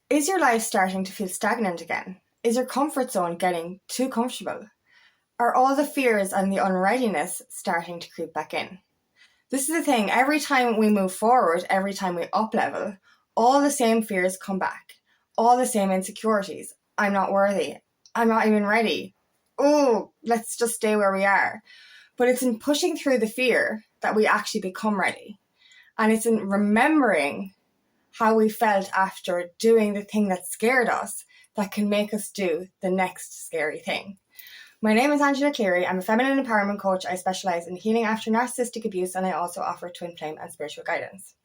Is your life starting to feel stagnant again? Is your comfort zone getting too comfortable? Are all the fears and the unreadiness starting to creep back in? This is the thing, every time we move forward, every time we up level, all the same fears come back. All the same insecurities. I'm not worthy. I'm not even ready. Oh, let's just stay where we are. But it's in pushing through the fear that we actually become ready. And it's in remembering how we felt after doing the thing that scared us that can make us do the next scary thing. My name is Angela Cleary. I'm a feminine empowerment coach. I specialise in healing after narcissistic abuse, and I also offer twin flame and spiritual guidance.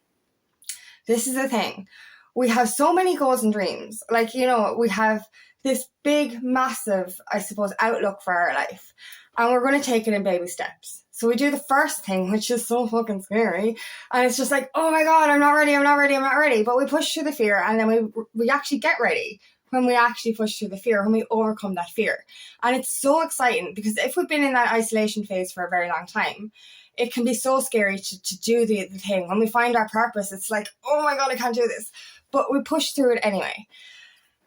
This is the thing. We have so many goals and dreams. We have this big, massive, I suppose, outlook for our life. And we're going to take it in baby steps. So we do the first thing, which is so fucking scary. And it's just like, oh my God, I'm not ready. But we push through the fear, and then we actually get ready when we actually push through the fear, when we overcome that fear. And it's so exciting, because if we've been in that isolation phase for a very long time, it can be so scary to do the thing. When we find our purpose, it's like, oh my God, I can't do this. But we push through it anyway.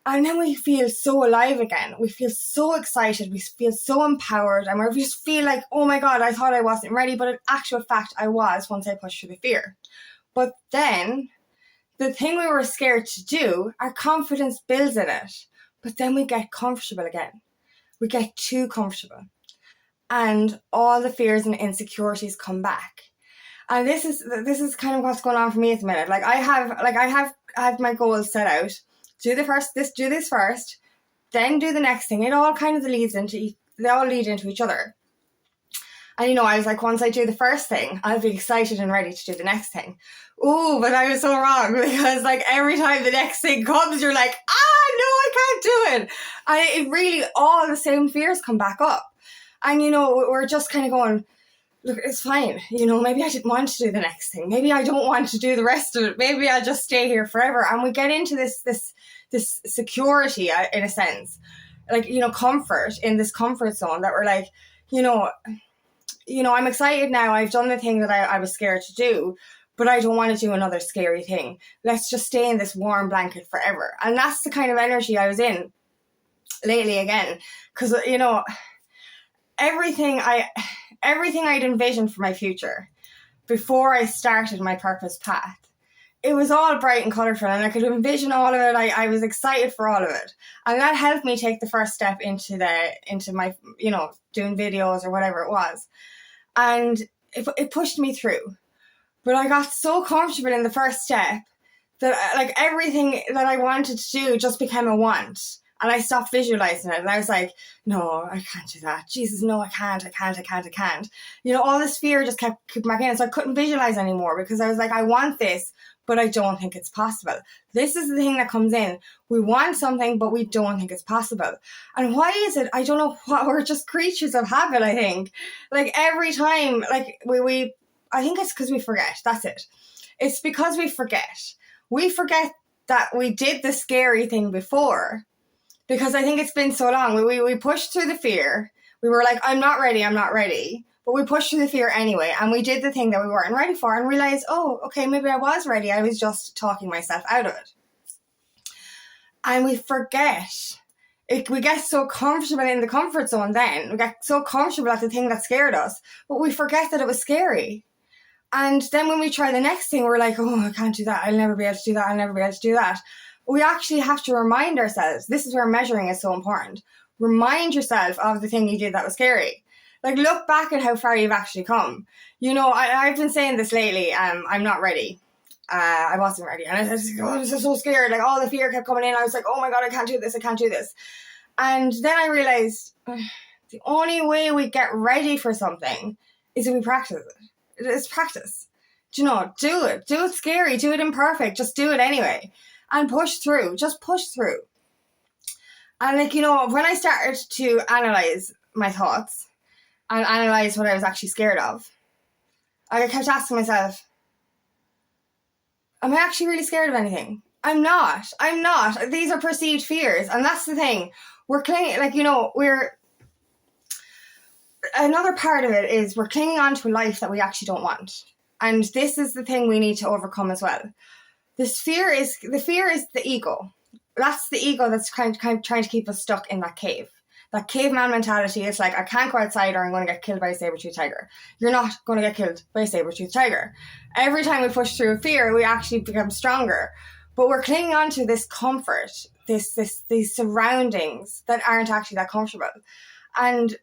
And then we feel so alive again. We feel so excited. We feel so empowered. And we just feel like, oh my God, I thought I wasn't ready. But in actual fact, I was once I pushed through the fear. But then the thing we were scared to do, our confidence builds in it. But then we get comfortable again. We get too comfortable. And all the fears and insecurities come back. And this is kind of what's going on for me at the minute. I have my goals set out. Do this first, then do the next thing. It all kind of they all lead into each other. And I was like, once I do the first thing, I'll be excited and ready to do the next thing. Oh, but I was so wrong, because every time the next thing comes, you're like, no, I can't do it. And it really, all the same fears come back up. And we're just kind of going, look, it's fine. Maybe I didn't want to do the next thing. Maybe I don't want to do the rest of it. Maybe I'll just stay here forever. And we get into this security, in a sense, comfort in this comfort zone that we're like, I'm excited now. I've done the thing that I was scared to do, but I don't want to do another scary thing. Let's just stay in this warm blanket forever. And that's the kind of energy I was in lately again. Because, everything I'd envisioned for my future before I started my purpose path, it was all bright and colourful, and I could envision all of it. I was excited for all of it. And that helped me take the first step into my, doing videos or whatever it was. And it pushed me through. But I got so comfortable in the first step that everything that I wanted to do just became a want. And I stopped visualizing it. And I was like, no, I can't do that. Jesus, no, I can't. All this fear just kept back in. So I couldn't visualize anymore, because I was like, I want this, but I don't think it's possible. This is the thing that comes in. We want something, but we don't think it's possible. And why is it? I don't know. We're just creatures of habit, I think. Every time, I think it's because we forget. That's it. It's because we forget. We forget that we did the scary thing before. Because I think it's been so long. We pushed through the fear. We were like, I'm not ready. But we pushed through the fear anyway. And we did the thing that we weren't ready for, and realized, oh, okay, maybe I was ready. I was just talking myself out of it. And we forget. We get so comfortable in the comfort zone then. We get so comfortable at the thing that scared us. But we forget that it was scary. And then when we try the next thing, we're like, oh, I can't do that. I'll never be able to do that. We actually have to remind ourselves. This is where measuring is so important. Remind yourself of the thing you did that was scary. Look back at how far you've actually come. I've been saying this lately. I'm not ready. I wasn't ready. And I was so scared. All the fear kept coming in. I was like, oh my God, I can't do this. And then I realized the only way we get ready for something is if we practice it. It's practice. Do it. Do it scary. Do it imperfect. Just do it anyway. And push through. Just push through. And when I started to analyze my thoughts and analyze what I was actually scared of, I kept asking myself, am I actually really scared of anything? I'm not. These are perceived fears. And that's the thing. We're clinging, another part of it is we're clinging on to a life that we actually don't want. And this is the thing we need to overcome as well. The fear is the ego. that's the ego that's kind of trying to keep us stuck in that cave. That caveman mentality is like, I can't go outside or I'm going to get killed by a saber-toothed tiger. You're not going to get killed by a saber-toothed tiger. Every time we push through fear, we actually become stronger. But we're clinging on to this comfort, these surroundings that aren't actually that comfortable. And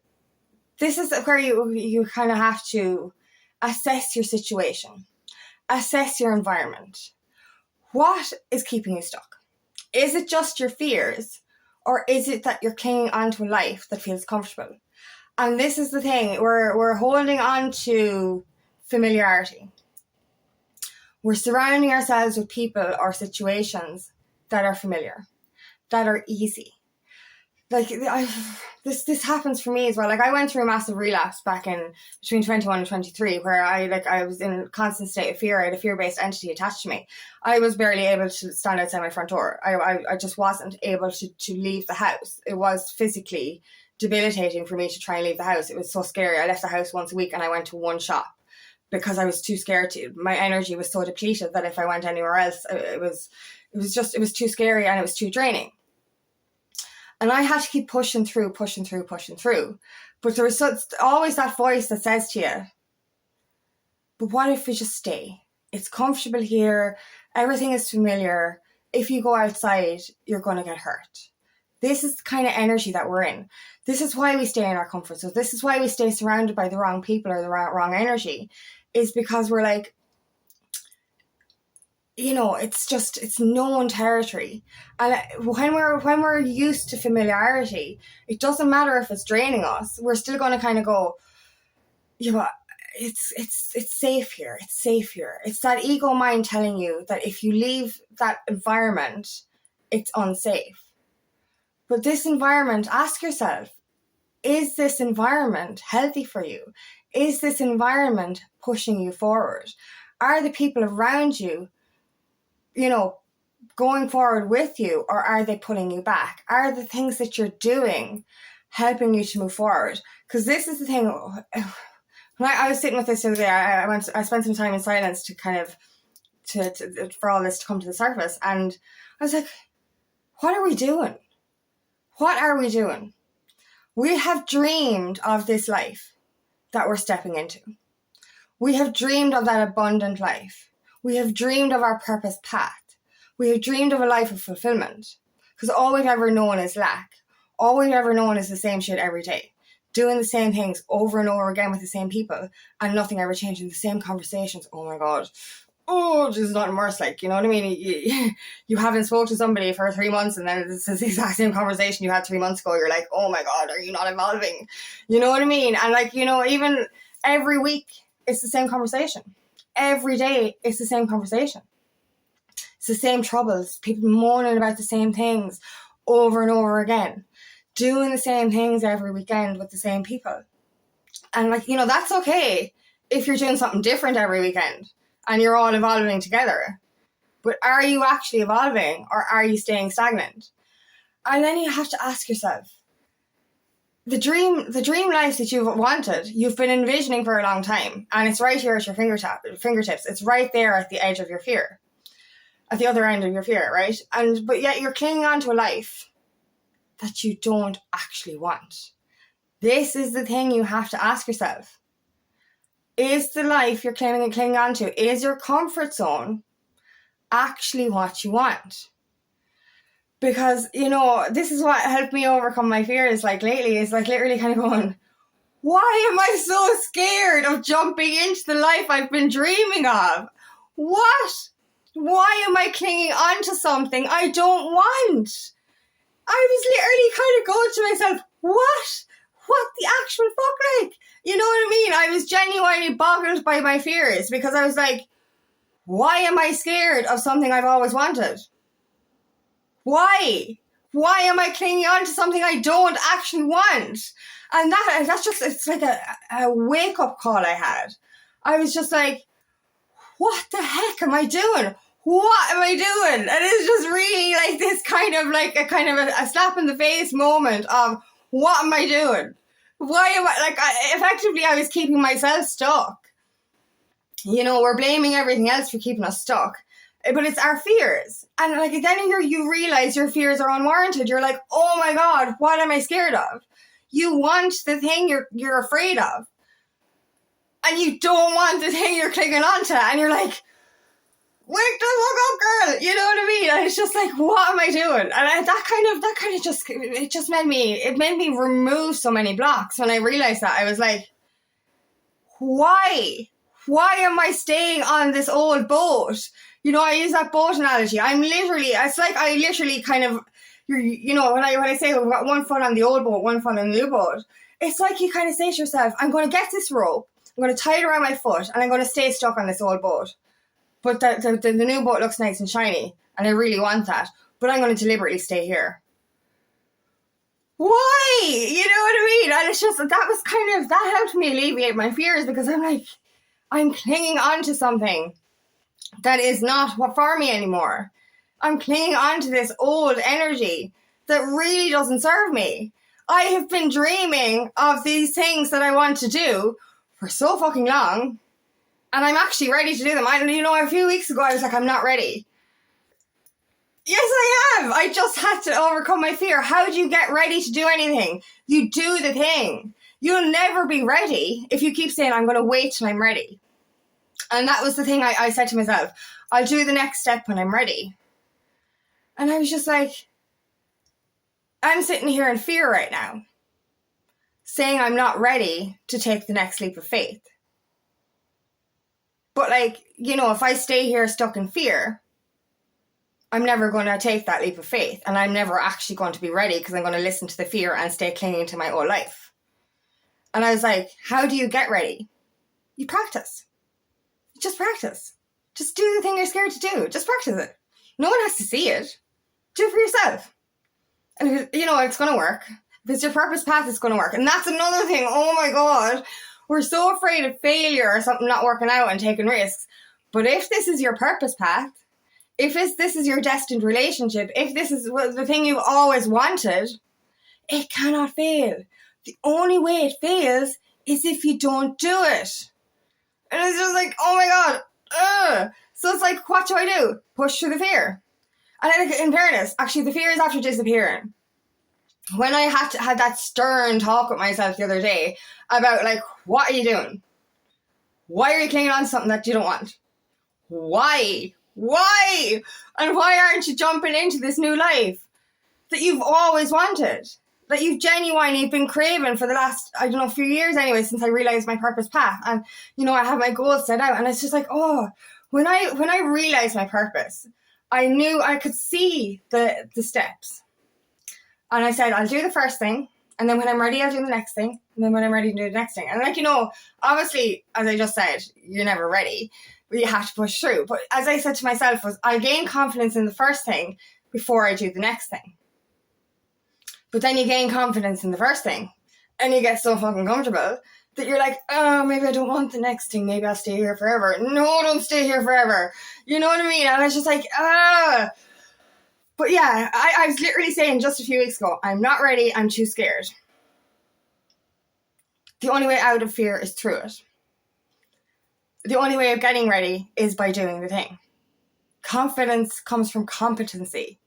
this is where you kind of have to assess your situation, assess your environment. What is keeping you stuck? Is it just your fears? Or is it that you're clinging onto a life that feels comfortable? And this is the thing, we're holding on to familiarity. We're surrounding ourselves with people or situations that are familiar, that are easy. Like, this happens for me as well. Like, I went through a massive relapse back in between 21 and 23, where I was in a constant state of fear. I had a fear-based entity attached to me. I was barely able to stand outside my front door. I just wasn't able to leave the house. It was physically debilitating for me to try and leave the house. It was so scary. I left the house once a week and I went to one shop because I was too scared to. My energy was so depleted that if I went anywhere else, it was too scary and it was too draining. And I had to keep pushing through. But there was always that voice that says to you, but what if we just stay? It's comfortable here. Everything is familiar. If you go outside, you're going to get hurt. This is the kind of energy that we're in. This is why we stay in our comfort zone. This is why we stay surrounded by the wrong people or the wrong energy, is because we're like, it's known territory. And when we're used to familiarity, it doesn't matter if it's draining us. We're still going to kind of go, it's safe here. It's safe here. It's that ego mind telling you that if you leave that environment, it's unsafe. But this environment, ask yourself, is this environment healthy for you? Is this environment pushing you forward? Are the people around you, going forward with you, or are they pulling you back? Are the things that you're doing helping you to move forward? Because this is the thing. When I was sitting with this the other day, I spent some time in silence to kind of for all this to come to the surface, and I was like, what are we doing? What are we doing? We have dreamed of this life that we're stepping into. We have dreamed of that abundant life. We have dreamed of our purpose path. We have dreamed of a life of fulfillment, because all we've ever known is lack. All we've ever known is the same shit every day, doing the same things over and over again with the same people, and nothing ever changing, the same conversations. Oh my God. Oh, this is nothing worse. Like, you know what I mean? You haven't spoken to somebody for 3 months and then it's the exact same conversation you had 3 months ago. You're like, oh my God, are you not evolving? You know what I mean? And like, even every week, it's the same conversation. Every day, it's the same conversation. It's the same troubles. People moaning about the same things over and over again. Doing the same things every weekend with the same people. And like, that's okay if you're doing something different every weekend and you're all evolving together. But are you actually evolving, or are you staying stagnant? And then you have to ask yourself, the dream life that you've wanted, you've been envisioning for a long time, and it's right here at your fingertips. It's right there at the edge of your fear, at the other end of your fear, right? But yet you're clinging on to a life that you don't actually want. This is the thing you have to ask yourself. Is the life you're clinging on to, is your comfort zone actually what you want? Because, this is what helped me overcome my fears, like lately, is like literally kind of going, why am I so scared of jumping into the life I've been dreaming of? What? Why am I clinging on to something I don't want? I was literally kind of going to myself, what the actual fuck, like, you know what I mean? I was genuinely boggled by my fears, because I was like, why am I scared of something I've always wanted? Why? Why am I clinging on to something I don't actually want? And that's just, it's like a wake-up call I had. I was just like, what the heck am I doing? What am I doing? And it's just really like this kind of a slap in the face moment of, what am I doing? Why am effectively I was keeping myself stuck. We're blaming everything else for keeping us stuck. But it's our fears. And like then you realize your fears are unwarranted. You're like, oh my God, what am I scared of? You want the thing you're afraid of. And you don't want the thing you're clinging on to. And you're like, wake the fuck up, girl. You know what I mean? And it's just like, what am I doing? And that kind of just, it made me remove so many blocks. When I realized that, I was like, why? Why am I staying on this old boat? You know, I use that boat analogy. It's like I literally kind of, you know, when I say I've got one foot on the old boat, one foot on the new boat, it's like you kind of say to yourself, I'm going to get this rope, I'm going to tie it around my foot, and I'm going to stay stuck on this old boat. But the new boat looks nice and shiny, and I really want that. But I'm going to deliberately stay here. Why? You know what I mean? And it's just, that helped me alleviate my fears, because I'm like, I'm clinging on to something that is not for me anymore. I'm clinging on to this old energy that really doesn't serve me. I have been dreaming of these things that I want to do for so fucking long, and I'm actually ready to do them. A few weeks ago I was like, I'm not ready. Yes, I am. I just had to overcome my fear. How do you get ready to do anything? You do the thing. You'll never be ready if you keep saying, I'm going to wait till I'm ready. And that was the thing I said to myself. I'll do the next step when I'm ready. And I was just like, I'm sitting here in fear right now, saying I'm not ready to take the next leap of faith. But like, you know, if I stay here stuck in fear, I'm never going to take that leap of faith, and I'm never actually going to be ready, because I'm going to listen to the fear and stay clinging to my old life. And I was like, how do you get ready? You practice. Just practice. Just do the thing you're scared to do. Just practice it. No one has to see it. Do it for yourself. And it's going to work. If it's your purpose path, it's going to work. And that's another thing. Oh my God. We're so afraid of failure or something not working out and taking risks. But if this is your purpose path, if this is your destined relationship, if this is the thing you've always wanted, it cannot fail. The only way it fails is if you don't do it. And it's just like, oh my God. So it's like, what do? Push through the fear. And in fairness, actually the fear is after disappearing. When I had that stern talk with myself the other day about like, what are you doing? Why are you clinging on to something that you don't want? Why? And why aren't you jumping into this new life that you've always wanted? That you've genuinely been craving for the last, few years anyway, since I realized my purpose path. And, I have my goals set out, and it's just like, when I realized my purpose, I knew I could see the steps. And I said, I'll do the first thing, and then when I'm ready, I'll do the next thing, and then when I'm ready to do the next thing. And obviously, as I just said, you're never ready, but you have to push through. But as I said to myself, I'll gain confidence in the first thing before I do the next thing. But then you gain confidence in the first thing, and you get so fucking comfortable that you're like, oh, maybe I don't want the next thing. Maybe I'll stay here forever. No, don't stay here forever. You know what I mean? And I was just like, But yeah, I was literally saying just a few weeks ago, I'm not ready. I'm too scared. The only way out of fear is through it. The only way of getting ready is by doing the thing. Confidence comes from competency.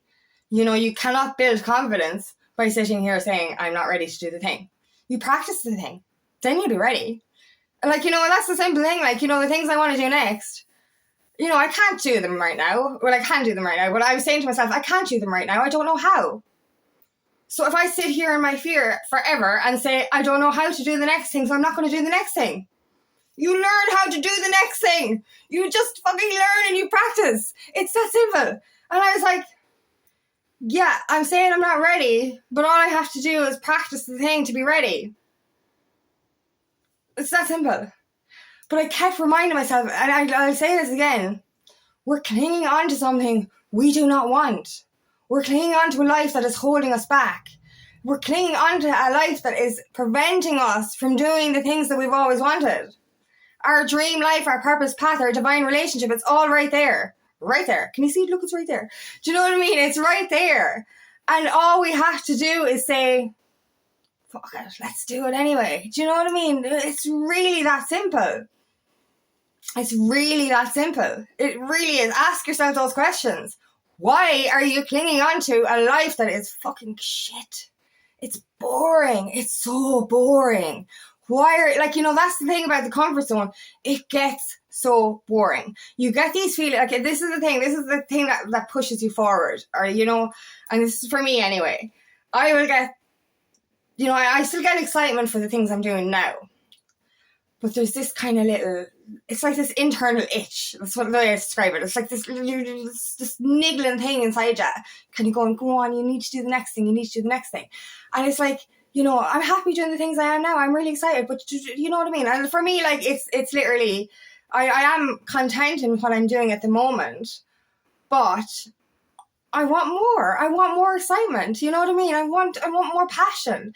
You cannot build confidence by sitting here saying, I'm not ready to do the thing. You practice the thing. Then you'll be ready. And that's the simple thing. The things I want to do next, I can't do them right now. Well, I can do them right now. But I was saying to myself, I can't do them right now. I don't know how. So if I sit here in my fear forever and say, I don't know how to do the next thing, so I'm not going to do the next thing. You learn how to do the next thing. You just fucking learn and you practice. It's that simple. And I was like, yeah, I'm saying I'm not ready, but all I have to do is practice the thing to be ready. It's that simple. But I kept reminding myself, and I'll say this again, we're clinging on to something we do not want. We're clinging on to a life that is holding us back. We're clinging on to a life that is preventing us from doing the things that we've always wanted. Our dream life, our purpose path, our divine relationship, it's all right there. Right there. Can you see it? Look, it's right there. Do you know what I mean? It's right there. And all we have to do is say, fuck it, let's do it anyway. Do you know what I mean? It's really that simple. It's really that simple. It really is. Ask yourself those questions. Why are you clinging on to a life that is fucking shit? It's boring. It's so boring. Why are, like, that's the thing about the comfort zone. It gets so boring. You get these feelings, like, this is the thing that pushes you forward, or, and this is for me anyway. I will get, I still get excitement for the things I'm doing now. But there's this kind of it's like this internal itch. That's what the way I describe it. It's like this niggling thing inside you. Kind of going, go on, you need to do the next thing. You need to do the next thing. And it's like, I'm happy doing the things I am now. I'm really excited. But you know what I mean? And for me, like, it's literally, I am content in what I'm doing at the moment. But I want more. I want more excitement. You know what I mean? I want more passion.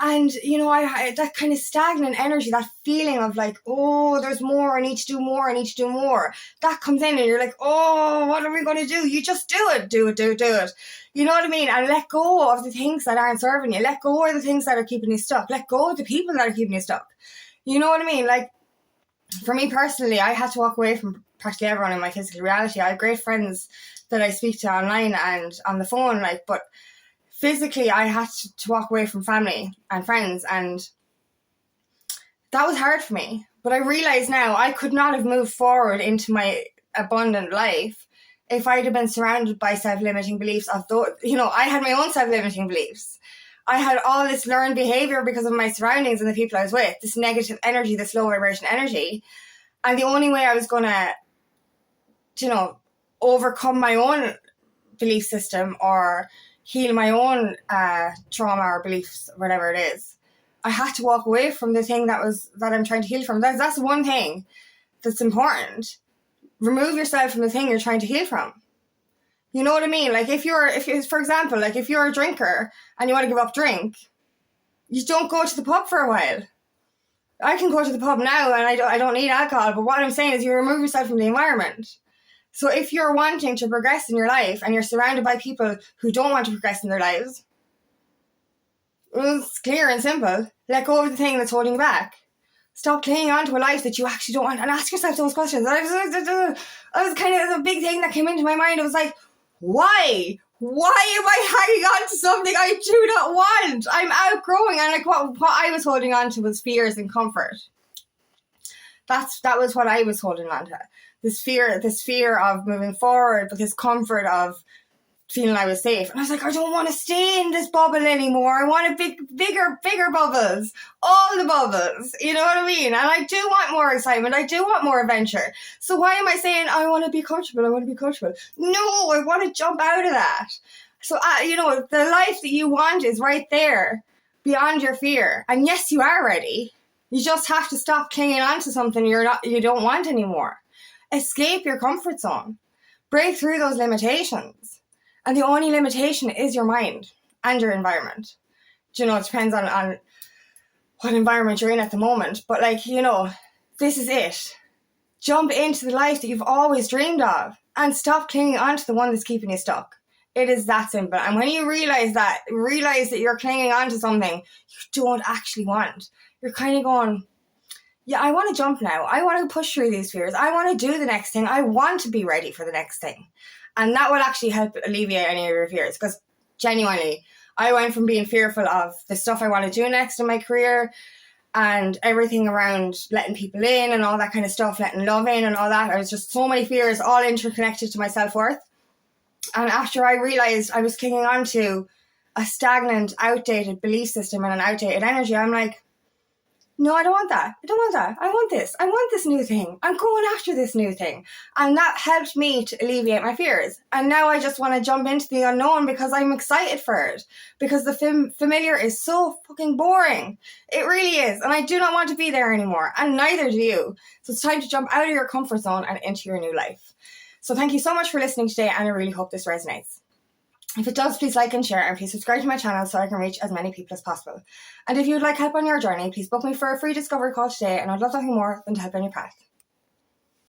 And, I that kind of stagnant energy, that feeling of like, oh, there's more, I need to do more, that comes in and you're like, oh, what are we going to do? You just do it. You know what I mean? And let go of the things that aren't serving you. Let go of the things that are keeping you stuck. Let go of the people that are keeping you stuck. You know what I mean? Like, for me personally, I had to walk away from practically everyone in my physical reality. I have great friends that I speak to online and on the phone, like, but physically, I had to walk away from family and friends, and that was hard for me. But I realize now I could not have moved forward into my abundant life if I'd have been surrounded by self-limiting beliefs of those, I had my own self-limiting beliefs. I had all this learned behavior because of my surroundings and the people I was with, this negative energy, this low vibration energy. And the only way I was going to, overcome my own belief system or heal my own trauma or beliefs, whatever it is, I had to walk away from the thing that I'm trying to heal from. That's one thing that's important. Remove yourself from the thing you're trying to heal from. You know what I mean? Like, if you're, for example, like, if you're a drinker and you want to give up drink, you don't go to the pub for a while. I can go to the pub now and I don't need alcohol, but what I'm saying is you remove yourself from the environment. So if you're wanting to progress in your life and you're surrounded by people who don't want to progress in their lives, it's clear and simple. Let go of the thing that's holding you back. Stop clinging on to a life that you actually don't want, and ask yourself those questions. That was kind of a big thing that came into my mind. It was like, why? Why am I hanging on to something I do not want? I'm outgrowing, and like what I was holding on to was fears and comfort. That was what I was holding on to. This fear of moving forward, but this comfort of feeling I was safe. And I was like, I don't want to stay in this bubble anymore. I want bigger bubbles. All the bubbles. You know what I mean? And I do want more excitement. I do want more adventure. So why am I saying I want to be comfortable? No, I want to jump out of that. So, the life that you want is right there beyond your fear. And yes, you are ready. You just have to stop clinging on to something you don't want anymore. Escape your comfort zone. Break through those limitations. And the only limitation is your mind and your environment. It depends on what environment you're in at the moment. But this is it. Jump into the life that you've always dreamed of and stop clinging on to the one that's keeping you stuck. It is that simple. And when you realize that you're clinging on to something you don't actually want, you're kind of going, yeah, I want to jump now. I want to push through these fears. I want to do the next thing. I want to be ready for the next thing. And that will actually help alleviate any of your fears. Because genuinely, I went from being fearful of the stuff I want to do next in my career and everything around letting people in and all that kind of stuff, letting love in and all that. I was just so many fears, all interconnected to my self-worth. And after I realized I was clinging on to a stagnant, outdated belief system and an outdated energy, I'm like, no, I don't want that. I want this. I want this new thing. I'm going after this new thing. And that helped me to alleviate my fears. And now I just want to jump into the unknown because I'm excited for it. Because the familiar is so fucking boring. It really is. And I do not want to be there anymore. And neither do you. So it's time to jump out of your comfort zone and into your new life. So thank you so much for listening today. And I really hope this resonates. If it does, please like and share, and please subscribe to my channel so I can reach as many people as possible. And if you would like help on your journey, please book me for a free discovery call today, and I'd love nothing more than to help on your path.